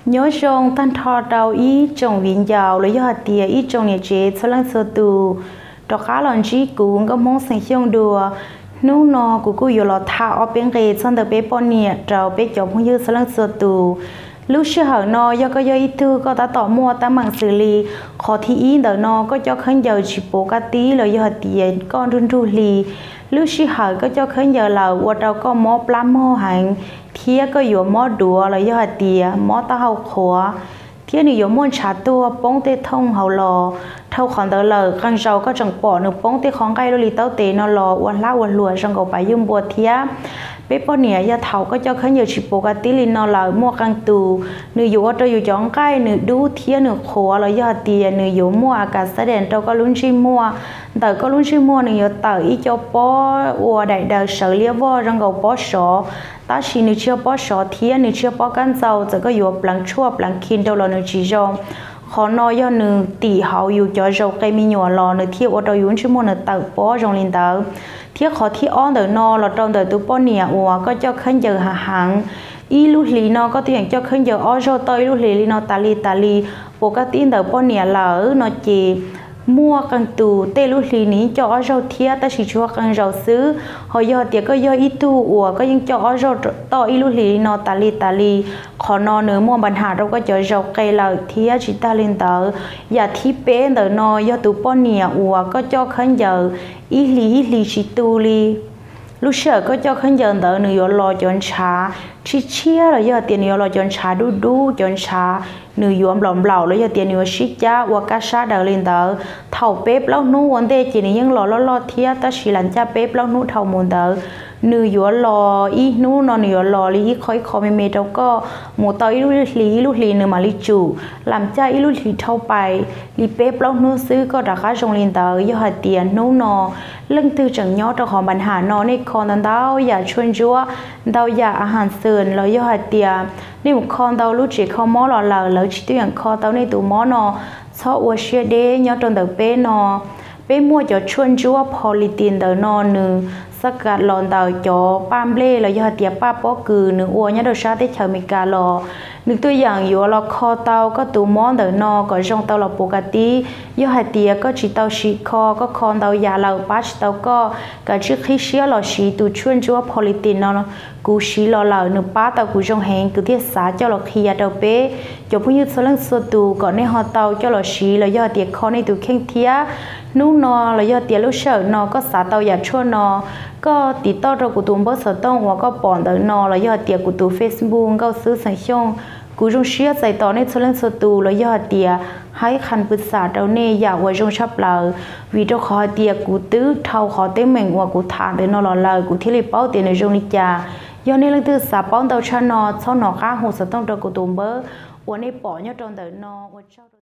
nhớ trong tan thọ đầu ý trong viện giàu lấy do tiền ý trong nhà chế cho lần sơ tu đó khá là chỉ cũng có mong sinh sống đùa nô nọ cũng có nhiều lọ thảo ở bên kia xong từ bên bọn nhẹ trâu bên chồng cũng như cho lần sơ tu lúc xưa hở nọ do có do ít thư có ta tỏ mua ta bằng xử lý khó thi ý đỡ nọ có cho khán giờ chỉ bố cá tí lấy do tiền con run ru lì lúc xưa hở có cho khán giờ là qua đâu có mó plám mó hành thía cóอยู่มอดัวเลยยอดเตียมอตาเฮาขัวเที่ยนี่อยู่ม่วนชาตัวป้องเตท่องเฮารอเท่าของเตอเลยกันเจ้าก็จังปอหนึ่งป้องเตของใกล้ลุลิเต้าเตนอรอวันละวันรวยจังก็ไปยุ่งบัวเทียเป๊ปเนี่ยยาเท่าก็จะขึ้นอยู่ชิปกติลินอลายมั่วกังตูหนึ่งอยู่ว่าจะอยู่จ้องใกล้หนึ่งดูเทียหนึ่งขัวเลยยอดเตียหนึ่งอยู่มั่วอากาศแสดงเจ้าก็ลุ้นชิมั่วแต่ก็ลุ้นชิมั่วหนึ่งอยู่เตออีเจ้าป้อวัวได้เดินเสือเลี้ยวว่าจังก็ป้อสอตาชีนึกเชื่อป้อสอเทียนึกเชื่อป้อกันเจ้าจะก็อยู่ปลังชั่วปลังคินเจ้าเรานึกจีจงขอนอยอนึงตีเฮาอยู่จอเจ้าใครมีหยัวรอนึกเที่ยวว่าเราอยู่ชั่วโมงนึกเต่าป้อจงลินเต่าเที่ยวขอที่อ้อนเดินนอเราตรงเดินตัวป้อเนี่ยวัวก็เจ้าขึ้นเจอหังอีลูกลีนอก็ตัวอย่างเจ้าขึ้นเจออ้อโจตอยลูกลีนอตาลีปกติเดินป้อเนี่ยเหล่านอจีmua càng tù tê lúc lì ní cho rau thía ta chỉ cho càng rau xứ họ do tiệc có do ít tu ủa có những cho rau to ít lúc lì nó tà lì khó nó nữa mua bản hà đâu có cho rau cây lợi thía chỉ ta lên tờ và thí bé tờ nó do tụ pon nè ủa có cho khán giờ ít lì chỉ tu lì lúc sợ có cho khán giờ tờ nữa lo chọn trà chi chia là do tiền nữa lo chọn trà đu chọn trà nữ yếm lỏng lỏng lấy cho tiền nữ xích cha và cá sa đào lên tờ thầu bếp lâu nú vấn đề chỉ là những lò thía ta chỉ làm cha bếp lâu nú thầu muốn tờ nữ yếm lò ít nú nó nữ lò lý khói khói mê đâu có một tờ ít lúc lì nữ mà lý chủ làm cha ít lúc lì thâu bài lý bếp lâu nú xứ có đặc cá trong lên tờ do hạt tiền nú nó lưng tư chẳng nhớ cho họ bản hà nó nên còn tận đau giả chuyên chúa đau giảอาหารเสริญเลยยอดเตียนี่มุขคอนเตาลูกจีเขาหม้อหล่อเลยชิตัวอย่างคอเตาในตัวหม้อนอชอบวัวเชียเดยอดจนเตาเป้นอเป้มัวจะชวนจัวพอลิตินเตานอหนึ่งสกัดหลอนเตาจ่อป้ามเล่เลยยอดเตียป้าป้อคือหนึ่งวัวยอดชาติเชมิกาลอนึกตัวอย่างอยู่เราคอเตาก็ตัวหม้อเตานอก็จงเตาเราปกติยอดเตียก็จีเตาชีคอก็คอนเตายาเราป้าเตาก็กระชิกขี้เชี่ยเราชีตัวชวนจัวพอลิตินนอกูชีหล่อเหล่าหนึ่งป้าเตากูจงแหงกูเทียสาเจ้าหลอกขี้ยาเตาเป้จบพูดยืดสลังสตูก่อนในหอเตาเจ้าหลอกชีแล้วยอดเตียคอในตัวเข่งเทียนู่นนอแล้วยอดเตียลูกเฉินนอก็สาเตาอยากชวนนอก็ติดต่อเรากูตัวเบอร์สต้องว่าก็ปอนเตานอแล้วยอดเตียกูตัวเฟซบุ๊กก็ซื้อสังชงกูจงเชื่อใจต่อในสลังสตูแล้วยอดเตียให้คันปรึกษาเราเนี่ยอยากว่าจงชับเราวิดีโอคอเตียกูตื้อเท่าขอเต็มเหม่งว่ากูถามเตนอหล่อเลยกูที่รีเป้าเตียในจงนิจาย้อนในเรื่องตื้อสาป้อนเตาชานอเช่านอข้าหูสต้องเรากูตัวเบอร์วันนี้ปอเนี่ยตรงเตนอ